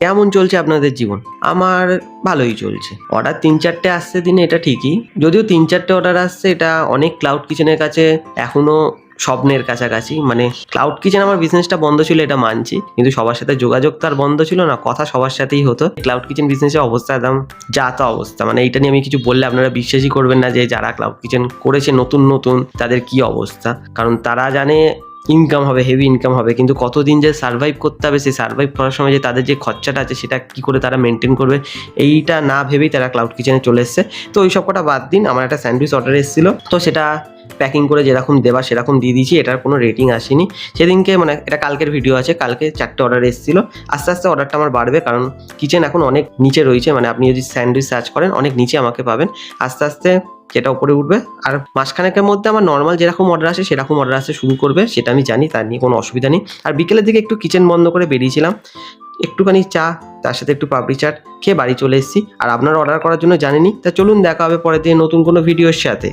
কেমন চলছে আপনাদের জীবন? আমার ভালোই চলছে। অর্ডার ৩-৪টে আসছে দিনে, এটা ঠিকই। যদিও ৩-৪টে অর্ডার আসছে, এটা অনেক ক্লাউড কিচেনের কাছে এখনো স্বপ্নের কাছাকাছি। মানে ক্লাউড কিচেন আমার বিজনেসটা বন্ধ ছিল, এটা মানছি, কিন্তু সবার সাথে যোগাযোগ তো আর বন্ধ ছিল না, কথা সবার সাথেই হতো। ক্লাউড কিচেন বিজনেসের অবস্থা একদম যা তা অবস্থা। মানে এটা নিয়ে আমি কিছু বললে আপনারা বিশ্বাসই করবেন না যে যারা ক্লাউড কিচেন করেছে নতুন নতুন তাদের কি অবস্থা। কারণ তারা জানে ইনকাম হবে, হেভি ইনকাম হবে, কিন্তু কতদিন যে সার্ভাইভ করতে হবে, সেই সার্ভাইভ করার সময় যে তাদের যে খরচাটা আছে সেটা কি করে তারা মেনটেন করবে, এইটা না ভেবেই তারা ক্লাউড কিচেনে চলে এসছে। তো ওই সব কটা বাদ দিন, আমার একটা স্যান্ডউইচ অর্ডার এসেছিলো, তো সেটা প্যাকিং করে যেরকম দেওয়া সেরকম দিয়ে দিয়েছি। এটার কোনো রেটিং আসেনি সেদিনকে, মানে এটা কালকের ভিডিও আছে, কালকে 4টে অর্ডার এসেছিলো। আস্তে আস্তে অর্ডারটা আমার বাড়বে, কারণ কিচেন এখন অনেক নিচে রয়েছে। মানে আপনি যদি স্যান্ডউইচ সার্চ করেন অনেক নিচে আমাকে পাবেন। আস্তে আস্তে সেটা উপরে উঠবে, আর মাসখানেকের মধ্যে আমার নর্মাল যেরকম অর্ডার আসে সেরকম অর্ডার আসতে শুরু করবে, সেটা আমি জানি, তার নিয়ে কোনো অসুবিধা নেই। আর বিকেলের দিকে একটু কিচেন বন্ধ করে বেরিয়েছিলাম, একটুখানি চা, তার সাথে একটু পাপড়ি চাট খেয়ে বাড়ি চলে এসেছি। আর আপনারা অর্ডার করার জন্য জানেনই। তা চলুন, দেখা হবে পরের দিন নতুন কোনো ভিডিওর সাথে।